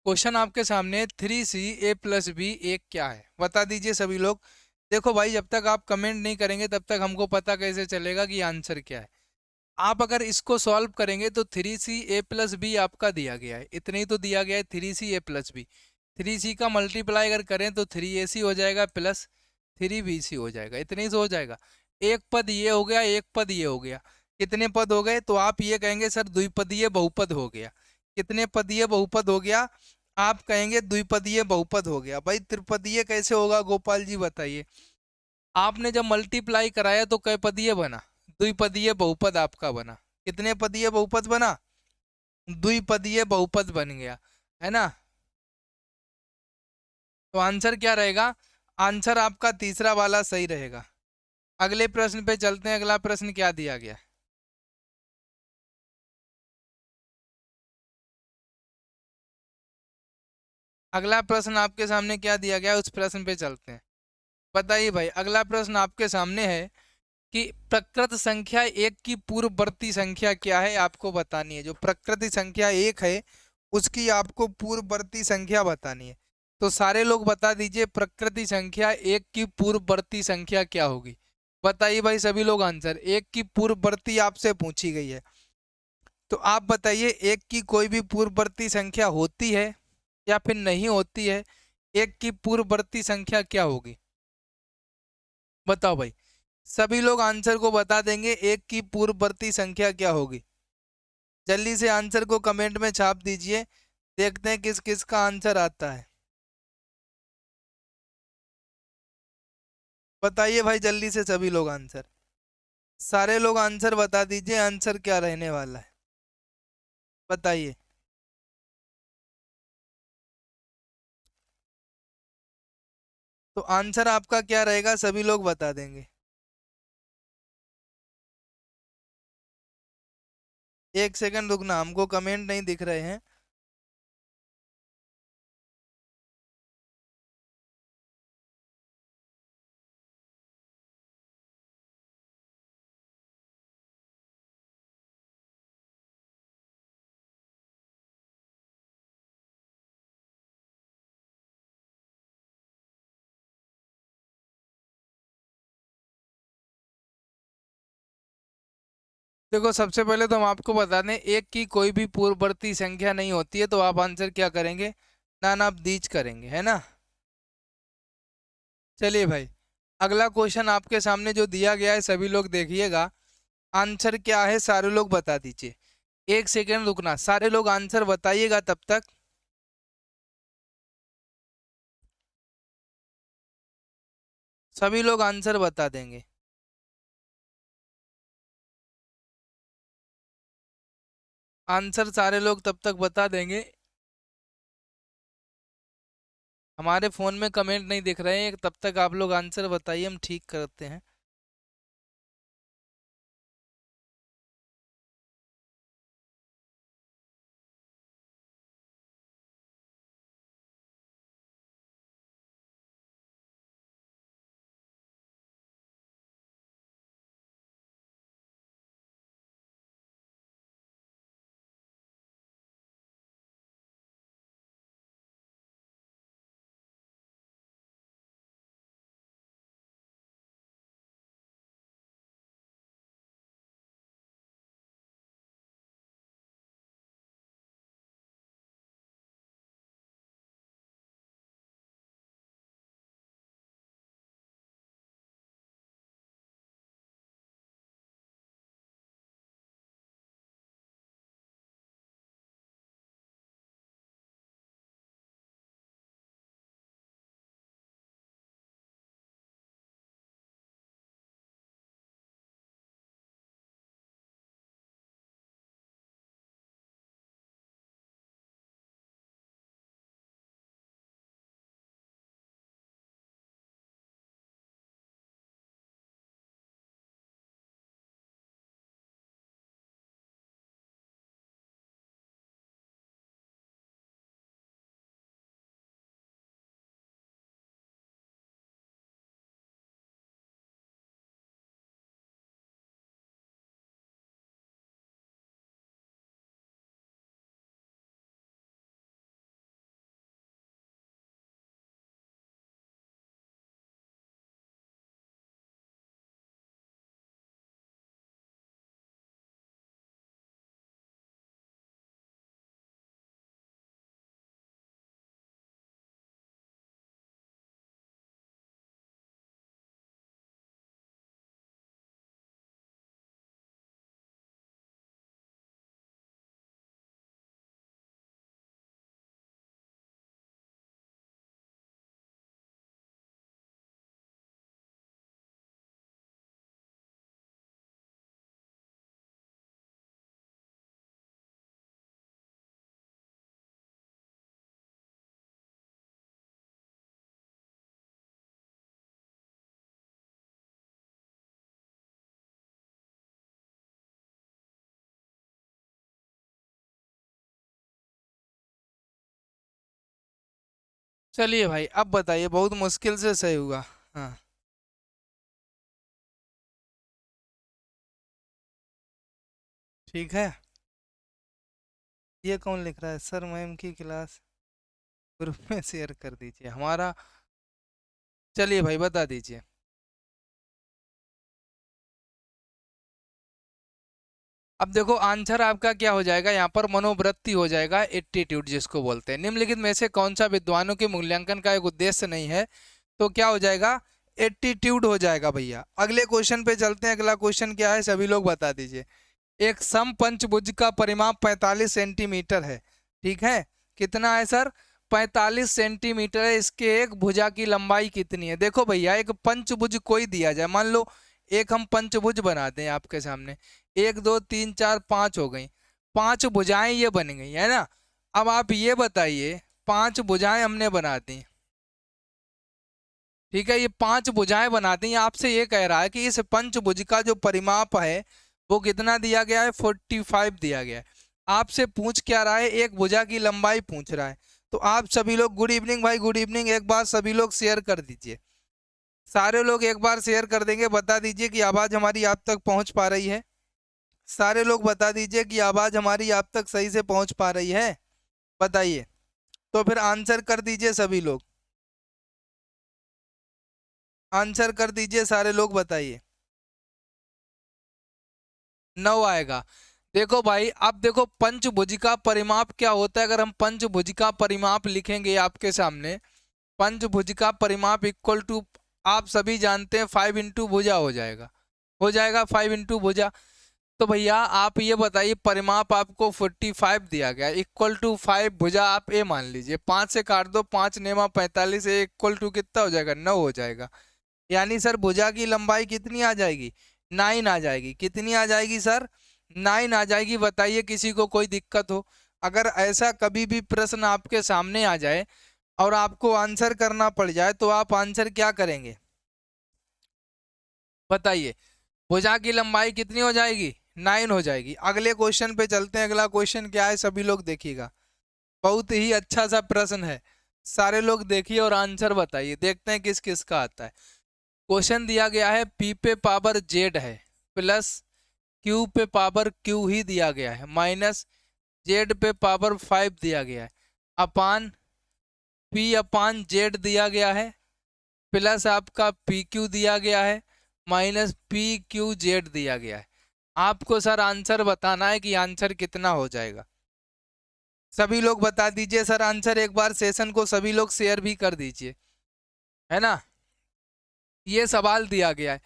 Question आपके सामने 3c a+b एक क्या है, बता दीजिए सभी लोग। देखो भाई, जब तक आप कमेंट नहीं करेंगे तब तक हमको पता कैसे चलेगा कि आंसर क्या है। आप अगर इसको सॉल्व करेंगे तो 3c a+b आपका दिया गया है, इतने ही तो दिया गया है 3c a+b। 3c का मल्टीप्लाई अगर करें तो 3ac हो जाएगा प्लस 3bc हो जाएगा, इतने ही से हो जाएगा। एक पद ये हो गया, एक पद ये हो गया। कितने पद हो गए? तो आप ये कहेंगे सर द्विपदीय बहुपद हो गया। कितने पदीय बहुपद हो गया? आप कहेंगे द्विपदीय बहुपद हो गया। भाई त्रिपदीय कैसे होगा गोपाल जी बताइए। आपने जब मल्टीप्लाई कराया तो कै पदीय बना? द्विपदीय बहुपद आपका बना। कितने पदीय बहुपद बना? द्विपदीय बहुपद बन गया, है ना। तो आंसर क्या रहेगा? आंसर आपका तीसरा वाला सही रहेगा। अगले प्रश्न पे चलते हैं। अगला प्रश्न क्या दिया गया है? अगला प्रश्न आपके सामने क्या दिया गया है, उस प्रश्न पे चलते हैं। बताइए भाई, अगला प्रश्न आपके सामने है कि प्रकृत संख्या एक की पूर्ववर्ती संख्या क्या है, आपको बतानी है। जो प्रकृति संख्या एक है उसकी आपको पूर्ववर्ती संख्या बतानी है। तो सारे लोग बता दीजिए, प्रकृति संख्या एक की पूर्ववर्ती संख्या क्या होगी। बताइए भाई सभी लोग आंसर। एक की पूर्ववर्ती आपसे पूछी गई है, तो आप बताइए एक की कोई भी पूर्ववर्ती संख्या होती है या फिर नहीं होती है? एक की पूर्ववर्ती संख्या क्या होगी? बताओ भाई। सभी लोग आंसर को बता देंगे, एक की पूर्ववर्ती संख्या क्या होगी। जल्दी से आंसर को कमेंट में छाप दीजिए, देखते हैं किस किस का आंसर आता है। बताइए भाई जल्दी से सभी लोग आंसर। सारे लोग आंसर बता दीजिए, आंसर क्या रहने वाला है बताइए। तो आंसर आपका क्या रहेगा सभी लोग बता देंगे। एक सेकंड रुकना, हमको कमेंट नहीं दिख रहे हैं। देखो सबसे पहले तो हम आपको बता दें, एक की कोई भी पूर्ववर्ती संख्या नहीं होती है, तो आप आंसर क्या करेंगे? नानाबदीज करेंगे, है ना। चलिए भाई, अगला क्वेश्चन आपके सामने जो दिया गया है सभी लोग देखिएगा। आंसर क्या है सारे लोग बता दीजिए। एक सेकेंड रुकना, सारे लोग आंसर बताइएगा तब तक। सभी लोग आंसर बता देंगे। आंसर सारे लोग तब तक बता देंगे। हमारे फोन में कमेंट नहीं दिख रहे हैं, तब तक आप लोग आंसर बताइए, हम ठीक करते हैं। चलिए भाई अब बताइए, बहुत मुश्किल से सही हुआ। हाँ ठीक है। ये कौन लिख रहा है? सर मैम की क्लास ग्रुप में शेयर कर दीजिए हमारा। चलिए भाई बता दीजिए। अब देखो आंसर आपका क्या हो जाएगा यहाँ पर, मनोवृत्ति हो जाएगा, एटीट्यूड जिसको बोलते हैं। निम्नलिखित में से कौन सा विद्वानों के मूल्यांकन का एक उद्देश्य नहीं है? तो क्या हो जाएगा? एटीट्यूड हो जाएगा भैया। अगले क्वेश्चन पे चलते हैं। अगला क्वेश्चन क्या है सभी लोग बता दीजिए। एक समपंचभुज का परिमाप 45 सेंटीमीटर है। ठीक है, कितना है सर? 45 सेंटीमीटर है। इसके एक भुजा की लंबाई कितनी है? देखो भैया, एक पंचभुज कोई दिया जाए, मान लो एक हम पंचभुज बनाते हैं आपके सामने। एक दो तीन चार पांच हो गई, पांच भुजाएं ये बन गई है ना। अब आप ये बताइए, पांच भुजाएं हमने बना दी, ठीक है, ये पांच भुजाएं बना दी। आपसे ये कह रहा है कि इस पंचभुज का जो परिमाप है वो कितना दिया गया है? 45 दिया गया है। आपसे पूछ क्या रहा है? एक भुजा की लंबाई पूछ रहा है। तो आप सभी लोग, गुड इवनिंग भाई, गुड इवनिंग। एक बार सभी लोग शेयर कर दीजिए, सारे लोग एक बार शेयर कर देंगे। बता दीजिए कि आवाज हमारी आप तक पहुंच पा रही है। सारे लोग बता दीजिए कि आवाज हमारी आप तक सही से पहुंच पा रही है। बताइए, तो फिर आंसर कर दीजिए सभी लोग, आंसर कर दीजिए सारे लोग, बताइए। 9 आएगा। देखो भाई, अब देखो पंचभुज का परिमाप क्या होता है। अगर हम पंचभुज का परिमाप लिखेंगे आपके सामने, पंचभुज का परिमाप इक्वल टू, आप सभी जानते हैं 5 इंटू भुजा हो जाएगा, हो जाएगा 5 इंटू भुजा। तो भैया आप ये बताइए, परिमाप आपको 45 दिया गया, इक्वल टू 5 भुजा आप ए मान लीजिए। 5 से काट दो, 5 नेमा 45, इक्वल टू कितना हो जाएगा? 9 हो जाएगा। यानी सर भुजा की लंबाई कितनी आ जाएगी? 9 आ जाएगी। कितनी आ जाएगी सर? 9 आ जाएगी। बताइए किसी को कोई दिक्कत हो? अगर ऐसा कभी भी प्रश्न आपके सामने आ जाए और आपको आंसर करना पड़ जाए तो आप आंसर क्या करेंगे? बताइए, भुजा की लंबाई कितनी हो जाएगी? 9 हो जाएगी। अगले क्वेश्चन पे चलते हैं। अगला क्वेश्चन क्या है सभी लोग देखिएगा, बहुत ही अच्छा सा प्रश्न है। सारे लोग देखिए और आंसर बताइए, देखते हैं किस किस का आता है। क्वेश्चन दिया गया है, पी पे पावर जेड है प्लस क्यू पे पावर क्यू ही दिया गया है माइनस जेड पे पावर 5 दिया गया है अपान पी अपान जेड दिया गया है प्लस आपका पी क्यू दिया गया है माइनस पी क्यू जेड दिया गया है। आपको सर आंसर बताना है कि आंसर कितना हो जाएगा। सभी लोग बता दीजिए सर आंसर। एक बार सेशन को सभी लोग शेयर भी कर दीजिए, है ना। ये सवाल दिया गया है,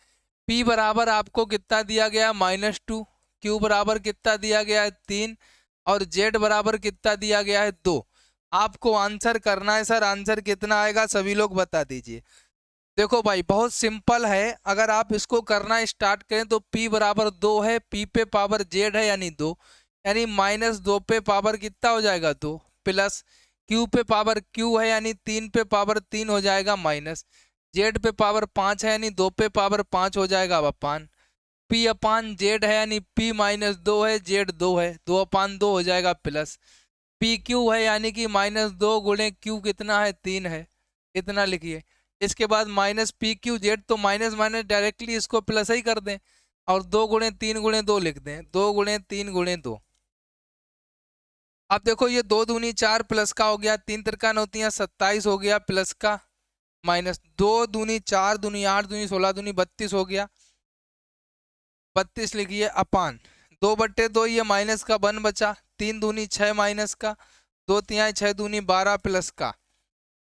P बराबर आपको कितना दिया गया? -2। Q बराबर कितना दिया गया है? 3। और Z बराबर कितना दिया गया है? 2। आपको आंसर करना है सर। आंसर कितना आएगा सभी लोग बता दीजिए। देखो भाई बहुत सिंपल है, अगर आप इसको करना स्टार्ट करें तो P बराबर 2 है, P पे पावर Z है यानी 2, यानी -2 पे पावर कितना हो जाएगा? 2 प्लस Q पे पावर Q है यानी 3 पे पावर 3 हो जाएगा माइनस जेड पे पावर 5 है यानी 2 पे पावर 5 हो जाएगा अब अपान पी अपान जेड है यानी पी -2 है, जेड 2 है, 2/2 हो जाएगा प्लस पी क्यू है यानी कि -2 गुणे क्यू कितना है? 3 है। इतना लिखिए। इसके बाद माइनस पी क्यू जेड, तो माइनस माइनस डायरेक्टली इसको प्लस ही कर दें और 2 गुणे 3 गुणे 2 लिख दें। 2 गुणे 3 गुणे 2। अब देखो ये 2 दूनी 4 प्लस का हो गया, 3 तिरका 9 तिया 27 हो गया प्लस का माइनस 2 दूनी 4 दूनी 8 दूनी 16 दूनी 32 हो गया, 32 लिखिए अपान 2/2, ये माइनस का 1 बचा, 3 दूनी 6 माइनस का 2 तिहाई 6 दूनी 12 प्लस का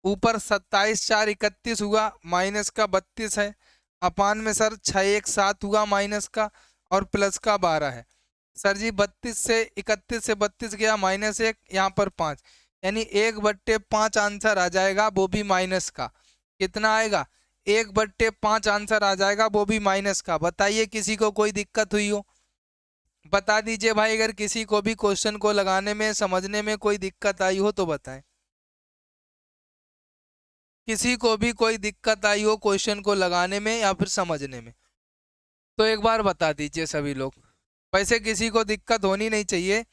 ऊपर 27 4 31 हुआ माइनस का 32 है अपान में सर 6 1 7 हुआ माइनस का और प्लस का 12 है। सर जी 32 से 31 से 32 गया -1, यहाँ पर 5, यानी 1/5 आंसर आ जाएगा, वो भी माइनस का। कितना आएगा? 1/5 आंसर आ जाएगा, वो भी माइनस का। बताइए किसी को कोई दिक्कत हुई हो? बता दीजिए भाई, अगर किसी को भी क्वेश्चन को लगाने में समझने में कोई दिक्कत आई हो तो बताएं। किसी को भी कोई दिक्कत आई हो क्वेश्चन को लगाने में या फिर समझने में तो एक बार बता दीजिए सभी लोग। वैसे किसी को दिक्कत होनी नहीं चाहिए,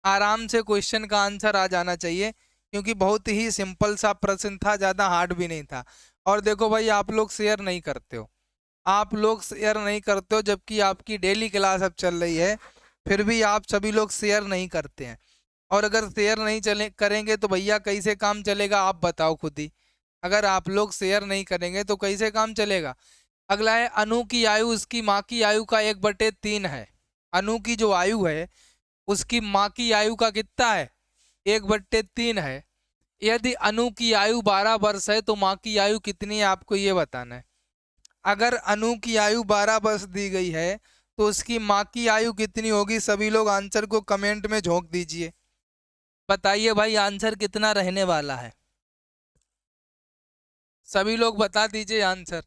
आराम से क्वेश्चन का आंसर आ जाना चाहिए, क्योंकि बहुत ही सिंपल सा प्रश्न था, ज़्यादा हार्ड भी नहीं था। और देखो भाई, आप लोग शेयर नहीं करते हो, आप लोग शेयर नहीं करते हो, जबकि आपकी डेली क्लास अब चल रही है, फिर भी आप सभी लोग शेयर नहीं करते हैं। और अगर शेयर नहीं चले करेंगे तो भैया कैसे काम चलेगा, आप बताओ खुद ही। अगर आप लोग शेयर नहीं करेंगे तो कैसे काम चलेगा। अगला है, अनु की आयु उसकी माँ की आयु का 1/3 है। अनु की जो आयु है उसकी माँ की आयु का कितना है, 1/3 है। यदि अनु की आयु 12 वर्ष है तो माँ की आयु कितनी है, आपको ये बताना है। अगर अनु की आयु 12 वर्ष दी गई है तो उसकी माँ की आयु कितनी होगी। सभी लोग आंसर को कमेंट में झोंक दीजिए, बताइए भाई आंसर कितना रहने वाला है। सभी लोग बता दीजिए आंसर।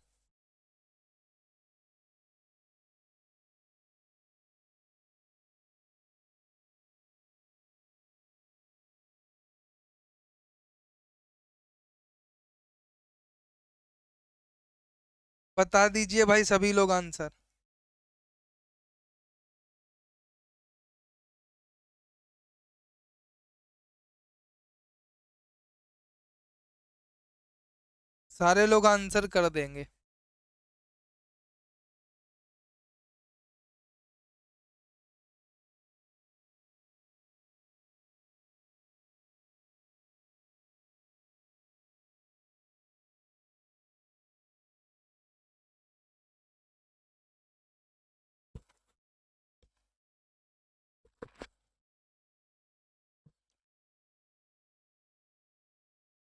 बता दीजिए भाई सभी लोग आंसर। सारे लोग आंसर कर देंगे।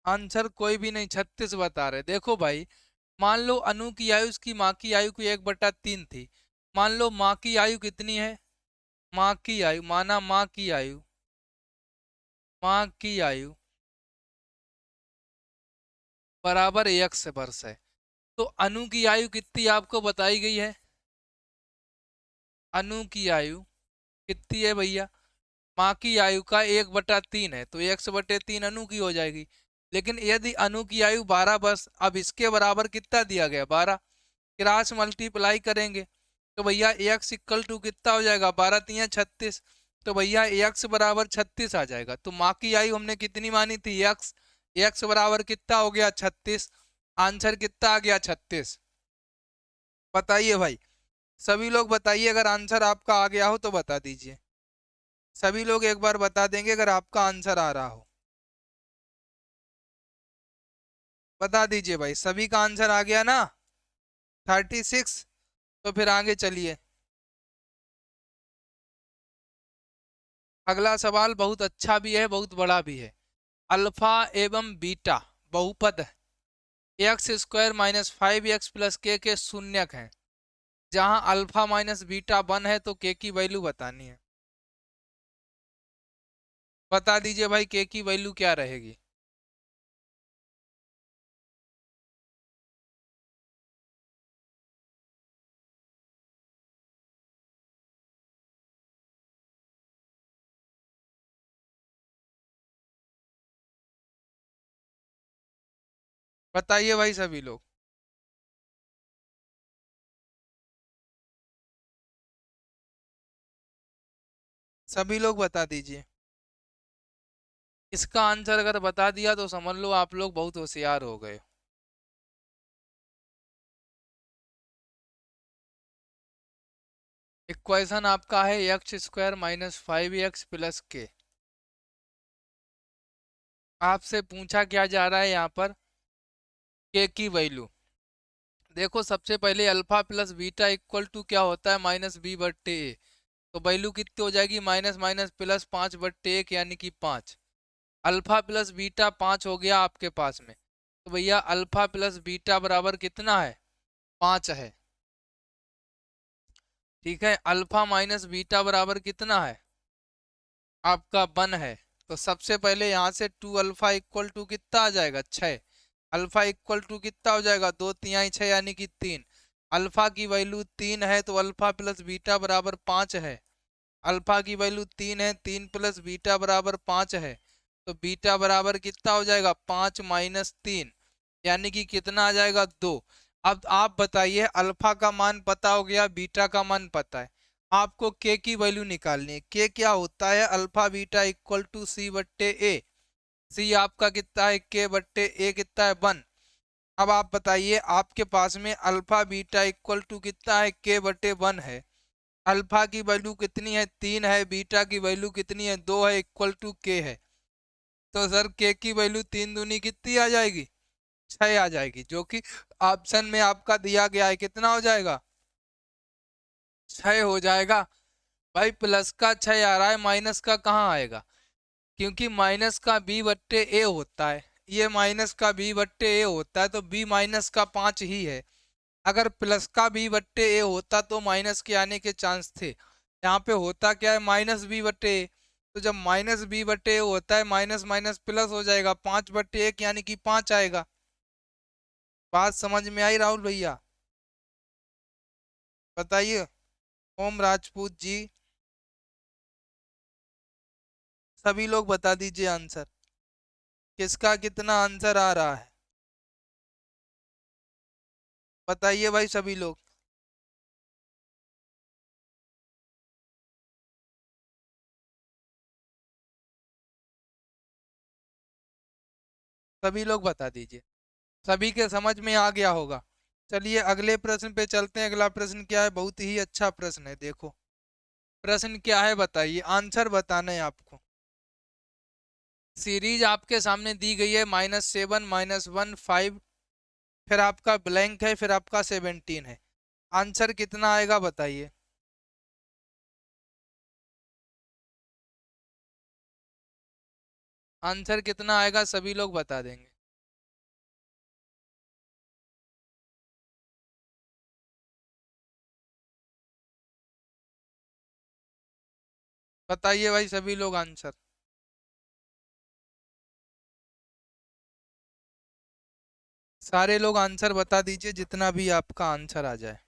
आंसर कोई भी नहीं, 36 बता रहे। देखो भाई, मान लो अनु की आयु उसकी माँ की आयु की 1/3 थी। मान लो माँ की आयु कितनी है, माँ की आयु माना, माँ की आयु, माँ की आयु बराबर 1 वर्ष है। तो अनु की आयु कितनी आपको बताई गई है, अनु की आयु कितनी है भैया, माँ की आयु का 1/3 है, तो 1/3 अनु की हो जाएगी। लेकिन यदि अनु की आयु 12 वर्ष, अब इसके बराबर कितना दिया गया, 12, क्रॉस मल्टीप्लाई करेंगे तो भैया एक्स इक्वल टू कितना हो जाएगा, 12×3 = 36। तो भैया एक्स बराबर 36 आ जाएगा। तो माँ की आयु हमने कितनी मानी थी, एक्स, एक्स बराबर कितना हो गया, 36। आंसर कितना आ गया, 36। बताइए भाई, सभी लोग बताइए, अगर आंसर आपका आ गया हो तो बता दीजिए। सभी लोग एक बार बता देंगे अगर आपका आंसर आ रहा हो। बता दीजिए भाई, सभी का आंसर आ गया ना, 36। तो फिर आगे चलिए। अगला सवाल बहुत अच्छा भी है, बहुत बड़ा भी है। अल्फा एवं बीटा बहुपद है, x² - 5x + k के शून्यक हैं। जहां अल्फा माइनस बीटा 1 है तो के की वैल्यू बतानी है। बता दीजिए भाई, के की वैल्यू क्या रहेगी। बताइए भाई सभी लोग। सभी लोग बता दीजिए। इसका आंसर अगर बता दिया तो समझ लो आप लोग बहुत होशियार हो गए। इक्वेशन आपका है x² - 5x + k। आपसे पूछा क्या जा रहा है यहाँ पर, के की वैल्यू। देखो सबसे पहले alpha plus beta equal to क्या होता है, -b/a। तो वैल्यू कितनी हो जाएगी, माइनस माइनस प्लस 5/1 यानी कि 5। अल्फा प्लस बीटा 5 हो गया आपके पास में। तो भैया अल्फा प्लस बीटा बराबर कितना है, 5 है। ठीक है, अल्फा माइनस बीटा बराबर कितना है, आपका 1 है। तो सबसे पहले यहाँ से 2 अल्फा इक्वल टू कितना आ जाएगा, 6। अल्फा इक्वल टू कितना हो जाएगा, 2×3 = 6 यानी कि 3। अल्फा की वैल्यू 3 है तो अल्फा प्लस बीटा बराबर 5 है। अल्फा की वैल्यू 3 है, 3 प्लस बीटा बराबर 5 है। तो बीटा बराबर कितना हो जाएगा, 5 - 3 यानी कि कितना आ जाएगा, 2। अब आप बताइए, अल्फा का मान पता हो गया, बीटा का मान पता है, आपको के की वैल्यू निकालनी है। के क्या होता है, alpha beta equal to C/A। C आपका कितना है के बट्टे ए कितना है 1। अब आप बताइए आपके पास में अल्फा बीटा इक्वल टू कितना है के बट्टे 1 है। अल्फा की वैल्यू कितनी है 3 है, बीटा की वैल्यू कितनी है 2 है, इक्वल टू के है। तो सर के की वैल्यू 3 दूनी कितनी आ जाएगी 6 आ जाएगी, जो कि ऑप्शन में आपका दिया गया है। कितना हो जाएगा 6 हो जाएगा। भाई प्लस का 6 आ रहा है, माइनस का कहाँ आएगा, क्योंकि माइनस का बी बट्टे ए होता है, ये माइनस का बी बट्टे ए होता है, तो बी माइनस का 5 ही है। अगर प्लस का बी बट्टे ए होता तो माइनस के आने के चांस थे। यहाँ पे होता क्या है माइनस बी बट्टे ए, तो जब माइनस बी बट्टे ए होता है माइनस माइनस प्लस हो जाएगा, 5/1 यानी कि 5 आएगा। बात समझ में आई राहुल भैया? बताइए ओम राजपूत जी, सभी लोग बता दीजिए आंसर, किसका कितना आंसर आ रहा है, बताइए भाई सभी लोग। सभी लोग बता दीजिए, सभी के समझ में आ गया होगा। चलिए अगले प्रश्न पे चलते हैं। अगला प्रश्न क्या है, बहुत ही अच्छा प्रश्न है। देखो प्रश्न क्या है बताइए, आंसर बताना है आपको। सीरीज आपके सामने दी गई है -7 -1 5, फिर आपका ब्लैंक है, फिर आपका 17 है। आंसर कितना आएगा बताइए। आंसर कितना आएगा सभी लोग बता देंगे। बताइए भाई सभी लोग आंसर। सारे लोग आंसर बता दीजिए, जितना भी आपका आंसर आ जाए।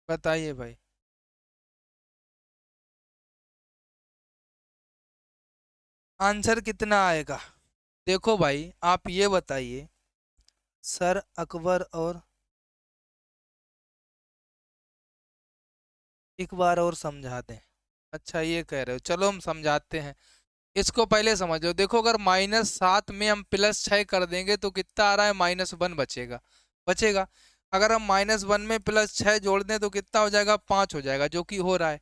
बताइए भाई। आंसर कितना आएगा, देखो भाई आप ये बताइए। सर अकबर और, एक बार और समझा दें। अच्छा ये कह रहे हो, चलो हम समझाते हैं। इसको पहले समझो, देखो अगर -7 में हम +6 कर देंगे तो कितना आ रहा है -1 बचेगा, बचेगा। अगर हम -1 में +6 जोड़ दें तो कितना हो जाएगा 5 हो जाएगा, जो कि हो रहा है।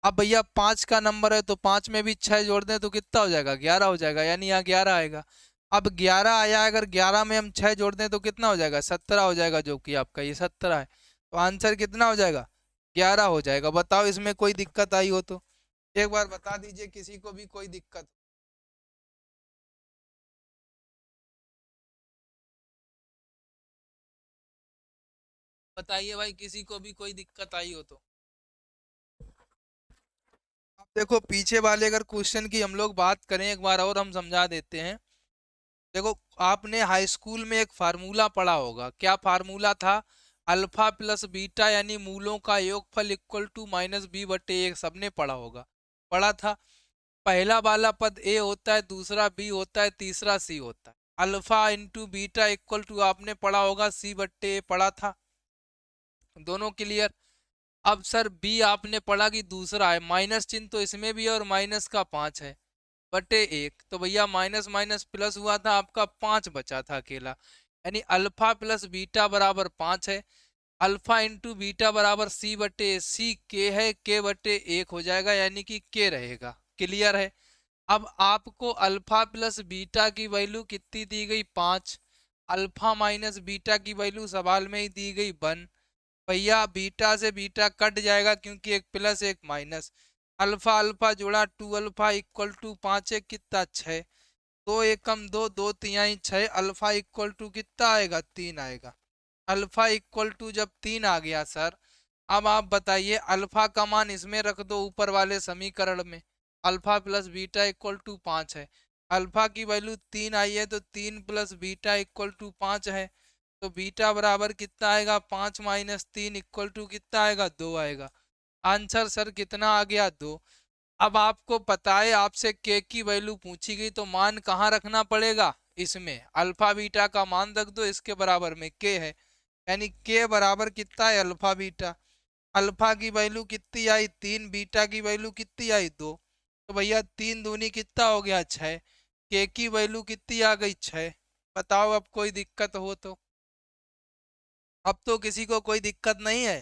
अब भैया 5 का नंबर है तो 5 में भी 6 जोड़ दें तो कितना हो जाएगा 11 हो जाएगा, यानी यहाँ 11 आएगा। अब 11 आया, अगर 11 में हम 6 जोड़ दें तो कितना हो जाएगा 17 हो जाएगा, जो कि आपका ये 17 है। तो आंसर कितना हो जाएगा 11 हो जाएगा। बताओ इसमें कोई दिक्कत आई हो तो एक बार बता दीजिए, किसी को भी कोई दिक्कत। बताइए भाई किसी को भी कोई दिक्कत आई हो तो। अब देखो पीछे वाले अगर क्वेश्चन की हम लोग बात करें, एक बार और हम समझा देते हैं। देखो आपने हाई स्कूल में एक फार्मूला पढ़ा होगा, क्या फार्मूला था, अल्फा प्लस बीटा यानी मूलों का योगफल इक्वल टू -b/1। सबने पढ़ा होगा, पढ़ा था। पहला वाला पद ए होता है, दूसरा बी होता है, तीसरा सी होता है। Alpha into beta equal to आपने पढ़ा होगा c/a, पढ़ा था। दोनों क्लियर। अब सर बी आपने पढ़ा कि दूसरा है, माइनस चिन्ह तो इसमें भी है और माइनस का 5 है बटे 1, तो भैया माइनस माइनस प्लस हुआ था, आपका 5 बचा था अकेला। यानी अल्फा प्लस बीटा बराबर 5 है। अल्फा इंटू बीटा बराबर c/सी के है, k/1 हो जाएगा, यानी कि के रहेगा। क्लियर है। अब आपको अल्फा प्लस बीटा की वैल्यू कितनी दी गई 5, अल्फा माइनस बीटा की वैल्यू सवाल में ही दी गई 1। भैया बीटा से बीटा कट जाएगा, क्योंकि एक प्लस एक माइनस। अल्फा अल्फा जोड़ा 2 अल्फा इक्वल टू 5 है कितना 6, 2 एकम 2, 2 तिहाई 6, अल्फा इक्वल टू कितना आएगा 3 आएगा। अल्फा इक्वल टू जब 3 आ गया सर, अब आप बताइए अल्फा का मान इसमें रख दो ऊपर वाले समीकरण में। Alpha plus beta equal to 5 है, अल्फा की वैल्यू 3 आई है, तो 3 प्लस बीटा इक्वल टू 5 है। तो बीटा बराबर कितना आएगा 5 माइनस 3 इक्वल टू कितना आएगा 2 आएगा। आंसर सर कितना आ गया 2। अब आपको पता है आपसे के की वैल्यू पूछी गई तो मान कहाँ रखना पड़ेगा, इसमें अल्फा बीटा का मान रख दो इसके बराबर में के है, यानी के बराबर कितना है अल्फा बीटा। अल्फा की वैल्यू कितनी आई 3, बीटा की वैल्यू कितनी आई 2, तो भैया 3 दूनी कितना हो गया 6, के की वैल्यू कितनी आ गई 6। बताओ अब कोई दिक्कत हो तो। अब तो किसी को कोई दिक्कत नहीं है।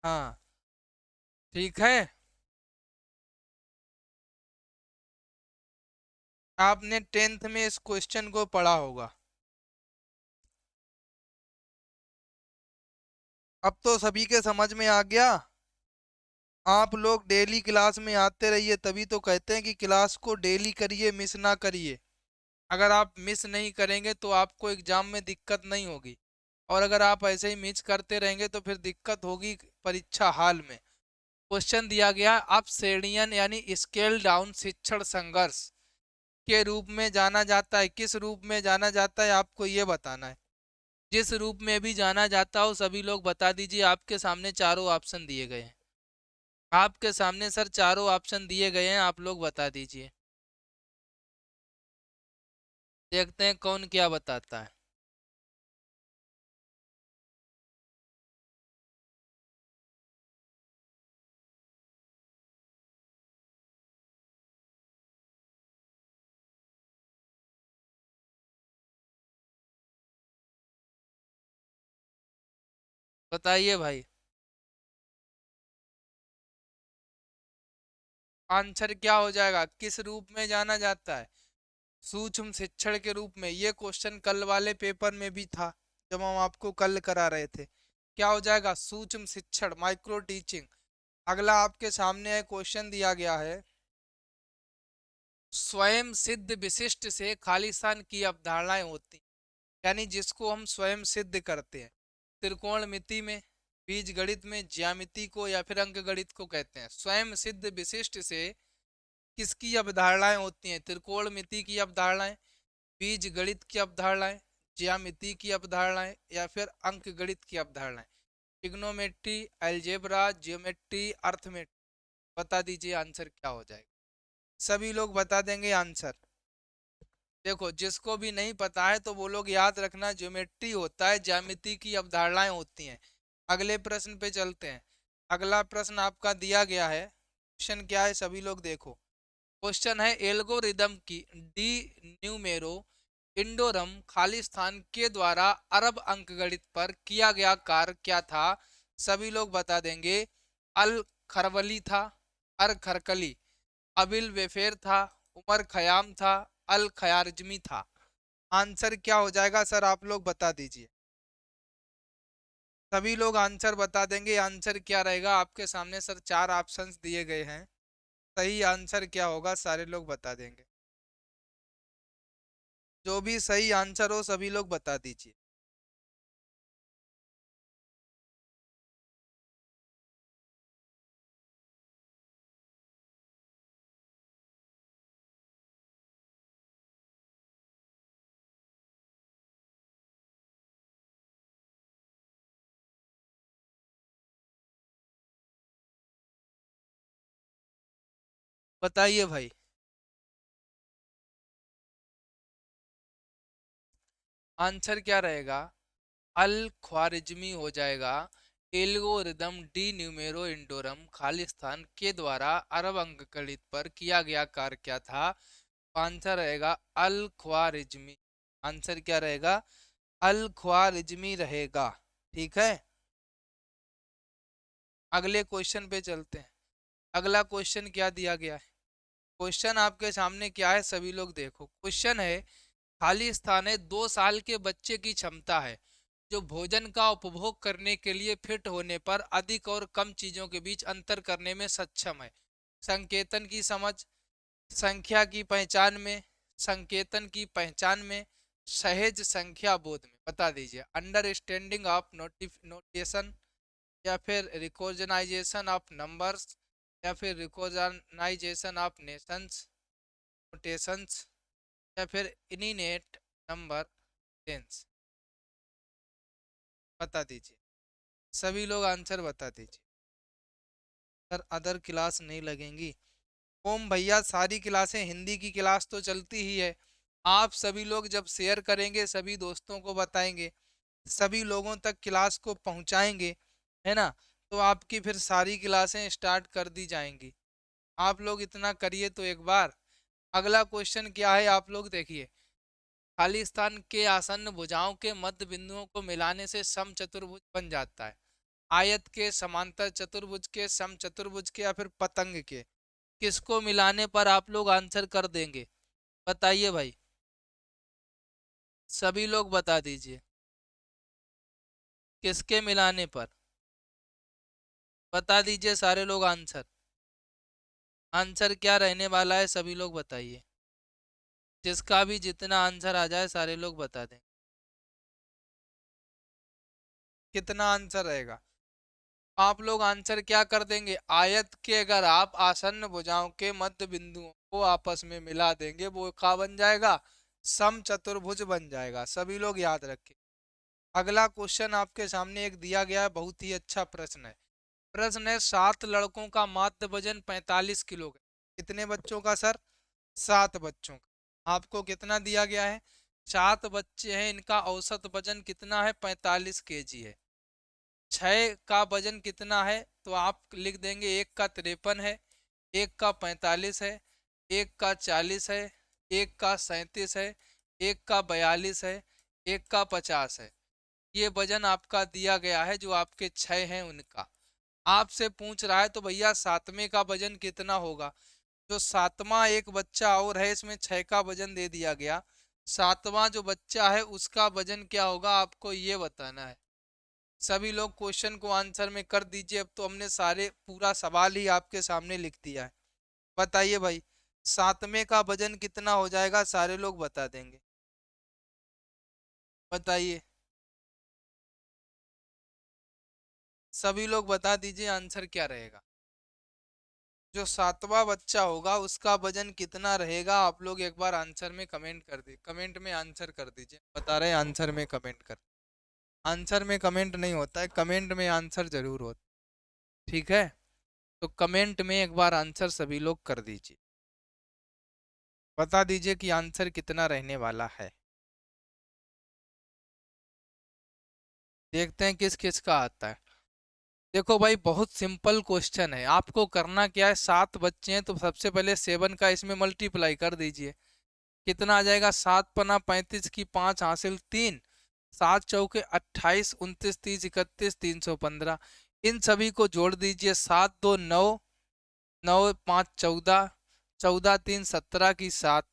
हाँ ठीक है। आपने 10th में इस क्वेश्चन को पढ़ा होगा। अब तो सभी के समझ में आ गया। आप लोग डेली क्लास में आते रहिए, तभी तो कहते हैं कि क्लास को डेली करिए, मिस ना करिए। अगर आप मिस नहीं करेंगे तो आपको एग्जाम में दिक्कत नहीं होगी, और अगर आप ऐसे ही मिस करते रहेंगे तो फिर दिक्कत होगी परीक्षा हाल में। क्वेश्चन दिया गया, अब श्रेणियन यानी स्केल डाउन शिक्षण संघर्ष के रूप में जाना जाता है, किस रूप में जाना जाता है आपको ये बताना है। जिस रूप में भी जाना जाता हो सभी लोग बता दीजिए। आपके सामने चारों ऑप्शन दिए गए हैं, आपके सामने सर चारों ऑप्शन दिए गए हैं, आप लोग बता दीजिए। देखते हैं कौन क्या बताता है। बताइए भाई। आंसर क्या हो जाएगा, किस रूप में जाना जाता है? सूक्ष्म शिक्षण के रूप में। ये क्वेश्चन कल वाले पेपर में भी था, जब हम आपको कल करा रहे थे। क्या हो जाएगा, सूक्ष्म शिक्षण, माइक्रो टीचिंग। अगला आपके सामने है, क्वेश्चन दिया गया है, स्वयं सिद्ध विशिष्ट से खालिस्तान की अवधारणाएं होती हैं। यानी जिसको हम स्वयं सिद्ध करते हैं, त्रिकोणमिति में, बीज गणित में, ज्यामिति को या फिर अंक गणित को कहते हैं स्वयं सिद्ध विशिष्ट से किसकी अवधारणाएं होती हैं? त्रिकोणमिति की अवधारणाएं, बीज गणित की अवधारणाएं, ज्यामिति की अवधारणाएं या फिर अंक गणित की अवधारणाएं। Trigonometry, algebra, geometry, arithmetic. बता दीजिए आंसर क्या हो जाएगा। सभी लोग बता देंगे आंसर। देखो जिसको भी नहीं पता है तो वो लोग याद रखना, ज्योमेट्री होता है, ज्यामिति की अवधारणाएं होती हैं। अगले प्रश्न पे चलते हैं। अगला प्रश्न आपका दिया गया है, क्वेश्चन क्या है सभी लोग देखो। क्वेश्चन है, एल्गोरिदम की डी न्यूमेरो इंडोरम खालिस्तान के द्वारा अरब अंकगणित पर किया गया कार्य क्या था? सभी लोग बता देंगे। अल खरवली था, अर खरकली, अबिल वेफेर था, उमर खयाम था, अल खयारजमी था। आंसर क्या हो जाएगा सर, आप लोग बता दीजिए। सभी लोग आंसर बता देंगे। आंसर क्या रहेगा आपके सामने सर, चार ऑप्शंस दिए गए हैं। सही आंसर क्या होगा सारे लोग बता देंगे। जो भी सही आंसर हो सभी लोग बता दीजिए। बताइए भाई। आंसर क्या रहेगा? अल ख्वारिज्मी हो जाएगा। एल्गोरिदम डी न्यूमेरो इंडोरम खालिस्तान के द्वारा अरब अंकगणित पर किया गया कार्य क्या था? आंसर रहेगा अल ख्वारिज्मी। आंसर क्या रहेगा? अल ख्वारिज्मी रहेगा। ठीक है। अगले क्वेश्चन पे चलते हैं। अगला क्वेश्चन क्या दिया गया है? क्वेश्चन आपके सामने क्या है सभी लोग देखो। क्वेश्चन है, खाली स्थान है, 2 साल के बच्चे की क्षमता है जो भोजन का उपभोग करने के लिए फिट होने पर अधिक और कम चीजों के बीच अंतर करने में सक्षम है। संकेतन की समझ, संख्या की पहचान में, संकेतन की पहचान में, सहेज संख्या बोध में। बता दीजिए। अंडरस्टैंडिंग ऑफ नोटेशन, या फिर रिकॉग्नाइजेशन ऑफ नंबर्स, या फिर रिकॉग्नाइजेशन ऑफ नेशंस नोटेशंस, या फिर इनिनेट नंबर सेंस। बता दीजिए। सभी लोग आंसर बता दीजिए। सर अदर क्लास नहीं लगेंगी। ओम भैया सारी क्लासें, हिंदी की क्लास तो चलती ही है। आप सभी लोग जब शेयर करेंगे, सभी दोस्तों को बताएंगे, सभी लोगों तक क्लास को पहुंचाएंगे, है ना, तो आपकी फिर सारी क्लासें स्टार्ट कर दी जाएंगी। आप लोग इतना करिए तो एक बार। अगला क्वेश्चन क्या है, आप लोग देखिए। खाली स्थान के आसन्न भुजाओं के मध्य बिंदुओं को मिलाने से समचतुर्भुज बन जाता है। आयत के, समांतर चतुर्भुज के, समचतुर्भुज के, या फिर पतंग के? किसको मिलाने पर आप लोग आंसर कर देंगे? बताइए भाई, सभी लोग बता दीजिए। किसके मिलाने पर? बता दीजिए सारे लोग आंसर। आंसर क्या रहने वाला है, सभी लोग बताइए। जिसका भी जितना आंसर आ जाए सारे लोग बता दें। कितना आंसर रहेगा? आप लोग आंसर क्या कर देंगे? आयत के अगर आप आसन्न भुजाओं के मध्य बिंदुओं को आपस में मिला देंगे, वो क्या बन जाएगा? समचतुर्भुज बन जाएगा। सभी लोग याद रखें। अगला क्वेश्चन आपके सामने एक दिया गया है, बहुत ही अच्छा प्रश्न है। प्रश्न है, 7 लड़कों का माध्य वजन 45 किलो है। कितने बच्चों का सर? 7 बच्चों का। आपको कितना दिया गया है? 7 बच्चे हैं, इनका औसत वजन कितना है? 45 kg है। 6 का वजन कितना है? तो आप लिख देंगे, एक का 53 है, एक का 45 है, एक का 40 है, एक का 37 है, एक का 42 है, एक का 50 है। ये वजन आपका दिया गया है, जो आपके 6 हैं उनका। आपसे पूछ रहा है तो भैया सातवें का वजन कितना होगा? जो सातवां एक बच्चा और है, इसमें 6 का वजन दे दिया गया। सातवां जो बच्चा है उसका वजन क्या होगा, आपको ये बताना है। सभी लोग क्वेश्चन को आंसर में कर दीजिए। अब तो हमने सारे पूरा सवाल ही आपके सामने लिख दिया है। बताइए भाई, सातवें का वजन कितना हो जाएगा? सारे लोग बता देंगे। बताइए, सभी लोग बता दीजिए आंसर क्या रहेगा। जो सातवां बच्चा होगा उसका वजन कितना रहेगा? आप लोग एक बार आंसर में कमेंट कर दीजिए, कमेंट में आंसर कर दीजिए। बता रहे हैं आंसर में कमेंट कर। आंसर में कमेंट नहीं होता है, कमेंट में आंसर जरूर होता है। ठीक है, तो कमेंट में एक बार आंसर सभी लोग कर दीजिए। बता दीजिए कि आंसर कितना रहने वाला है। देखते हैं किस किस का आता है। देखो भाई, बहुत सिंपल क्वेश्चन है। आपको करना क्या है, 7 बच्चे हैं तो सबसे पहले 7 का इसमें मल्टीप्लाई कर दीजिए। कितना आ जाएगा? 7 × 5 = 35 की 5 हासिल 3, 7 × 4 = 28, 29, 30, 31, 315। इन सभी को जोड़ दीजिए। 7 × 2 = 9, 9 × 5 = 14, 14 × 3 = 17 की 7,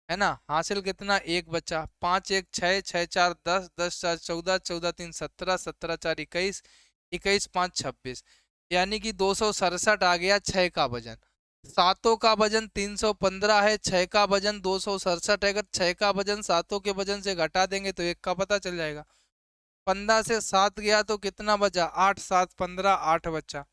है ना। हासिल कितना? एक बचा। 5 1 6, 6 4 10, 10 4 14, 14 3 17, 17 4 21, 21 5 26, यानी कि 267 आ गया 6 का वजन। सातों का वजन 315 है, 6 का वजन 267 है। अगर 6 का वजन सातों के वजन से घटा देंगे तो एक का पता चल जाएगा। 15 से 7 गया तो कितना बचा? 8 7 15, 8 बचा।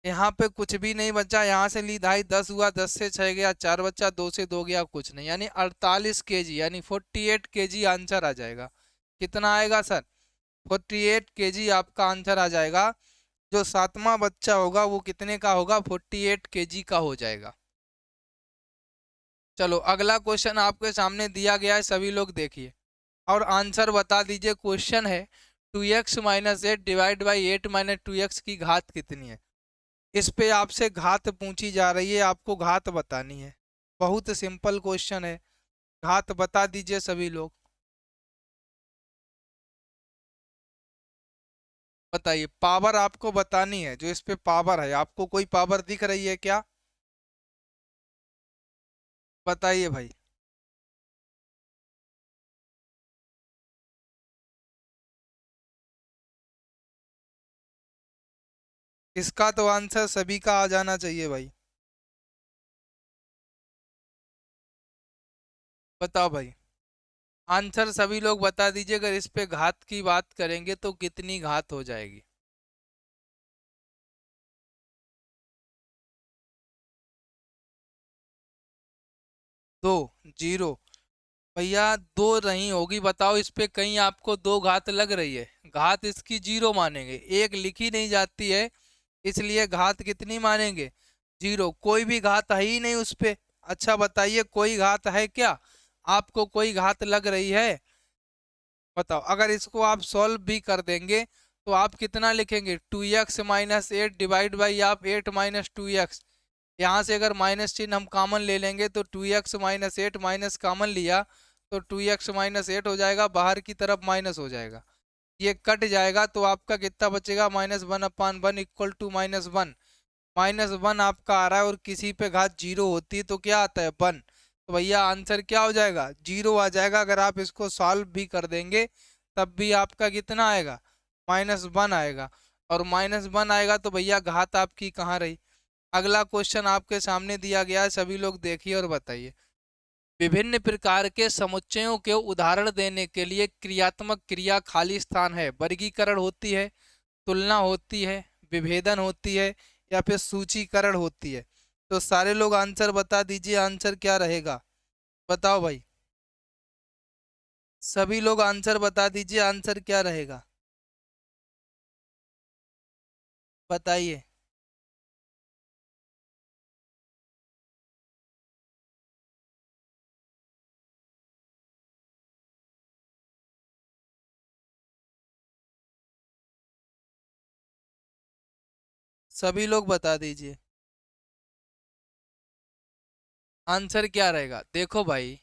यहाँ पे कुछ भी नहीं बचा। यहाँ से ली ढाई, 10 हुआ, 10 से 6 गया, 4 बचा, 2 से 2 गया, कुछ नहीं, यानी 48 kg, यानी 48 kg आंसर आ जाएगा। कितना आएगा सर? 48 kg आपका आंसर आ जाएगा। जो सातवां बच्चा होगा वो कितने का होगा? 48 kg का हो जाएगा। चलो अगला क्वेश्चन आपके सामने दिया गया है, सभी लोग देखिए और आंसर बता दीजिए। क्वेश्चन है, 2x - 8 डिवाइड बाई 8 - 2x की घात कितनी है? इस पे आपसे घात पूछी जा रही है, आपको घात बतानी है। बहुत सिंपल क्वेश्चन है। घात बता दीजिए सभी लोग। बताइए, पावर आपको बतानी है। जो इस पे पावर है, आपको कोई पावर दिख रही है क्या? बताइए भाई। इसका तो आंसर सभी का आ जाना चाहिए भाई। बताओ भाई, आंसर सभी लोग बता दीजिए। अगर इस पे घात की बात करेंगे तो कितनी घात हो जाएगी? 2 0। भैया 2 नहीं होगी, बताओ इस पे कहीं आपको 2 घात लग रही है? घात इसकी 0 मानेंगे, एक लिखी नहीं जाती है, इसलिए घात कितनी मानेंगे? जीरो, कोई भी घात है ही नहीं उस पे। अच्छा बताइए, कोई घात है क्या? आपको कोई घात लग रही है? बताओ। अगर इसको आप सॉल्व भी कर देंगे तो आप कितना लिखेंगे? 2x - 8 डिवाइड बाई आप 8 - 2x। यहाँ से अगर माइनस चिन्ह हम कॉमन ले लेंगे तो 2x - 8 माइनस कॉमन लिया तो 2x - 8 हो जाएगा, बाहर की तरफ माइनस हो जाएगा, ये कट जाएगा तो आपका कितना बचेगा? -1/1 इक्वल टू -1। -1 आपका आ रहा है और किसी पे घात जीरो होती है तो क्या आता है? 1। तो भैया आंसर क्या हो जाएगा? जीरो आ जाएगा। अगर आप इसको सॉल्व भी कर देंगे तब भी आपका कितना आएगा? -1 आएगा। और -1 आएगा तो भैया घात आपकी कहाँ रही? अगला क्वेश्चन आपके सामने दिया गया है, सभी लोग देखिए और बताइए। विभिन्न प्रकार के समुच्चयों के उदाहरण देने के लिए क्रियात्मक क्रिया खाली स्थान है। वर्गीकरण होती है, तुलना होती है, विभेदन होती है, या फिर सूचीकरण होती है। तो सारे लोग आंसर बता दीजिए, आंसर क्या रहेगा? बताओ भाई, सभी लोग आंसर बता दीजिए, आंसर क्या रहेगा? बताइए। सभी लोग बता दीजिए, आंसर क्या रहेगा? देखो भाई,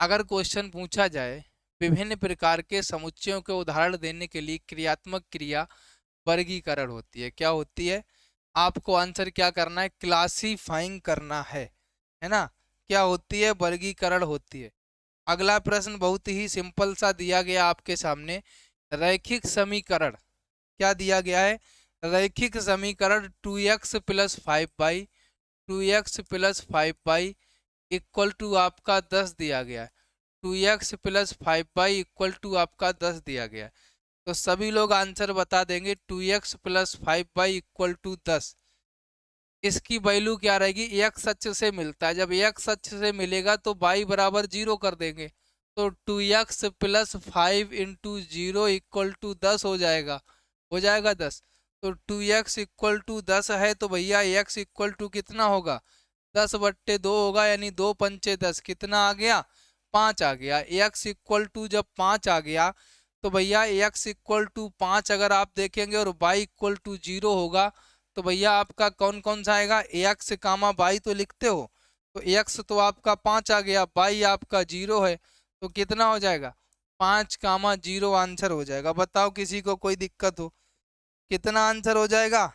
अगर क्वेश्चन पूछा जाए विभिन्न प्रकार के समुच्चयों के उदाहरण देने के लिए क्रियात्मक क्रिया वर्गीकरण होती है, क्या होती है? आपको आंसर क्या करना है? क्लासीफाइंग करना है ना? क्या होती है? वर्गीकरण होती है। अगला प्रश्न बहुत ही सिंपल सा दिया गया आपके सामने। रैखिक समीकरण क्या दिया गया है? रैखिक समीकरण 2x + 5/2x + 5 इक्वल टू आपका 10 दिया गया है। 2x + 5 इक्वल टू आपका 10 दिया गया है। तो सभी लोग आंसर बता देंगे 2x + 5 इक्वल टू 10। इसकी वैल्यू क्या रहेगी? x अक्ष से मिलता है, जब x अक्ष से मिलेगा तो y बराबर 0 कर देंगे। तो 2x + 5 इंटू 0 इक्वल टू 10 हो जाएगा। हो जाएगा 10। तो 2x इक्वल टू 10 है तो भैया x इक्वल टू कितना होगा? 10/2 होगा, यानी 2×5 = 10। कितना आ गया? 5 आ गया। x इक्वल टू जब 5 आ गया तो भैया x इक्वल टू 5 अगर आप देखेंगे और y इक्वल टू 0 होगा तो भैया आपका कौन कौन सा आएगा? एक्स कामा बाई तो लिखते हो, तो एक्स तो आपका 5 आ गया, बाई आपका 0 है, तो कितना हो जाएगा? 5, 0 आंसर हो जाएगा। बताओ किसी को कोई दिक्कत हो? कितना आंसर हो जाएगा?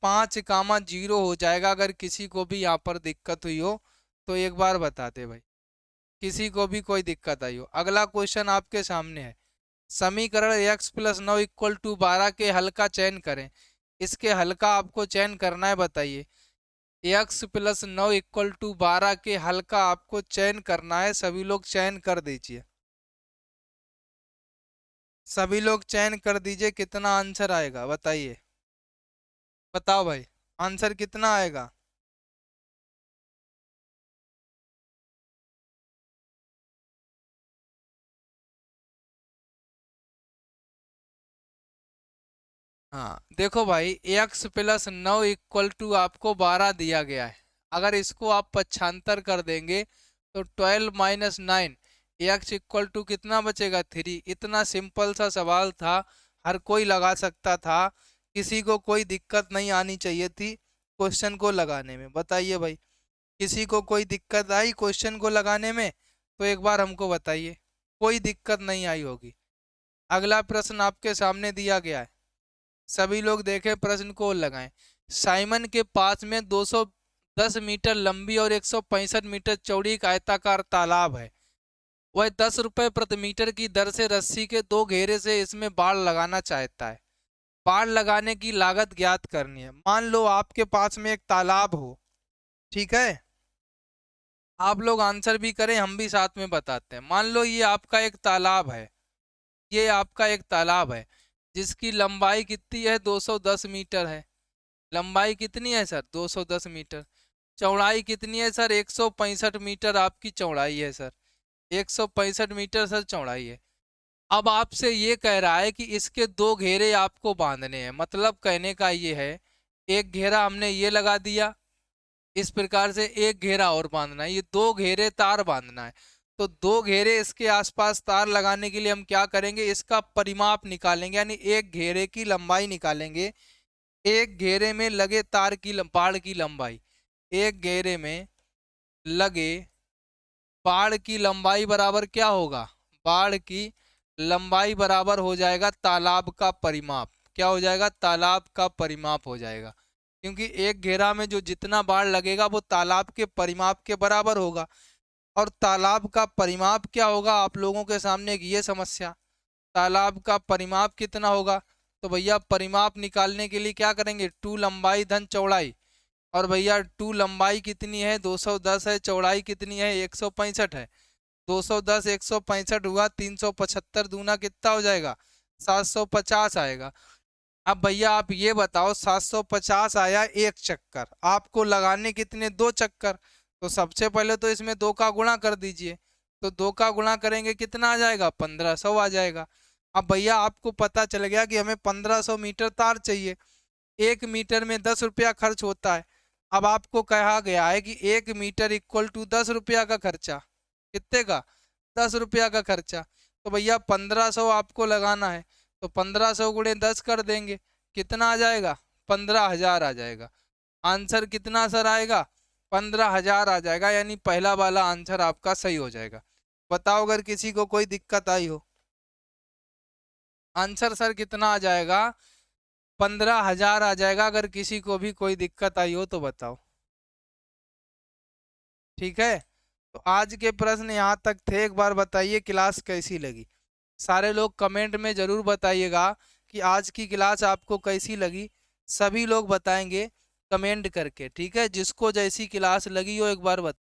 5, 0 हो जाएगा। अगर किसी को भी यहाँ पर दिक्कत हुई हो तो एक बार बता दे भाई, किसी को भी कोई दिक्कत आई हो। अगला क्वेश्चन आपके सामने है। समीकरण x + 9 इक्वल टू 12 के हल का चयन करें। इसके हल का आपको चयन करना है, बताइए। x + 9 इक्वल टू 12 के हल का आपको चयन करना है, सभी लोग चयन कर दीजिए। सभी लोग चयन कर दीजिए, कितना आंसर आएगा बताइए। बताओ भाई, आंसर कितना आएगा? हाँ देखो भाई, x + 9 इक्वल टू आपको 12 दिया गया है। अगर इसको आप पक्षांतर कर देंगे तो 12 - 9, x इक्वल टू कितना बचेगा? 3। इतना सिंपल सा सवाल था, हर कोई लगा सकता था, किसी को कोई दिक्कत नहीं आनी चाहिए थी क्वेश्चन को लगाने में। बताइए भाई, किसी को कोई दिक्कत आई क्वेश्चन को लगाने में? तो एक बार हमको बताइए, कोई दिक्कत नहीं आई होगी। अगला प्रश्न आपके सामने दिया गया है, सभी लोग देखें प्रश्न को लगाएं। साइमन के पास में 210 मीटर लंबी और 165 मीटर चौड़ी एक आयताकार तालाब है। वह 10 रुपए प्रति मीटर की दर से रस्सी के 2 घेरे से इसमें बाड़ लगाना चाहता है। बाड़ लगाने की लागत ज्ञात करनी है। मान लो आपके पास में एक तालाब हो, ठीक है? आप लोग आंसर भी करें, हम भी साथ में बताते हैं। मान लो ये आपका एक तालाब है, ये आपका एक तालाब है जिसकी लंबाई कितनी है? 210 मीटर है। लंबाई कितनी है सर? 210 मीटर। चौड़ाई कितनी है सर? 165 मीटर आपकी चौड़ाई है सर। 165 मीटर सर चौड़ाई है। अब आपसे ये कह रहा है कि इसके 2 घेरे आपको बांधने हैं। मतलब कहने का ये है, एक घेरा हमने ये लगा दिया, इस प्रकार से एक घेरा और बांधना है, ये 2 घेरे तार बांधना है। तो 2 घेरे इसके आसपास तार लगाने के लिए हम क्या करेंगे, इसका परिमाप निकालेंगे, यानी एक घेरे की लंबाई निकालेंगे। एक घेरे में लगे तार की बाड़ की लंबाई, एक घेरे में लगे बाड़ की लंबाई बराबर क्या होगा, बाड़ की लंबाई बराबर हो जाएगा तालाब का परिमाप। क्या हो जाएगा, तालाब का परिमाप हो जाएगा, क्योंकि एक घेरा में जो जितना बाड़ लगेगा वो तालाब के परिमाप के बराबर होगा। और तालाब का परिमाप क्या होगा, आप लोगों के सामने एक ये समस्या, तालाब का परिमाप कितना होगा, तो भैया परिमाप निकालने के लिए क्या करेंगे, 2 लंबाई धन चौड़ाई। और भैया 2 लंबाई कितनी है, 210 है, चौड़ाई कितनी है, 165 है। 210 165 हुआ, 375 दूना कितना हो जाएगा, 750 आएगा। अब भैया आप ये बताओ, 750 आया एक चक्कर, आपको लगाने कितने, 2 चक्कर। तो सबसे पहले तो इसमें 2 का गुणा कर दीजिए, तो 2 का गुणा करेंगे कितना आ जाएगा, 1500 आ जाएगा। अब भैया आपको पता चल गया कि हमें 1500 मीटर तार चाहिए, 1 मीटर में 10 रुपया खर्च होता है। अब आपको कहा गया है कि 1 मीटर इक्वल टू 10 रुपया का खर्चा, कितने का, 10 रुपया का खर्चा। तो भैया 1500 आपको लगाना है, तो 1500 गुणे 10 कर देंगे, कितना आ जाएगा, 15,000 आ जाएगा। आंसर कितना सर आएगा, 15,000 आ जाएगा, यानी पहला वाला आंसर आपका सही हो जाएगा। बताओ अगर किसी को कोई दिक्कत आई हो। आंसर सर कितना आ जाएगा, 15,000 आ जाएगा। अगर किसी को भी कोई दिक्कत आई हो तो बताओ। ठीक है, तो आज के प्रश्न यहाँ तक थे। एक बार बताइए क्लास कैसी लगी, सारे लोग कमेंट में जरूर बताइएगा कि आज की क्लास आपको कैसी लगी। सभी लोग बताएंगे कमेंट करके, ठीक है, जिसको जैसी क्लास लगी हो एक बार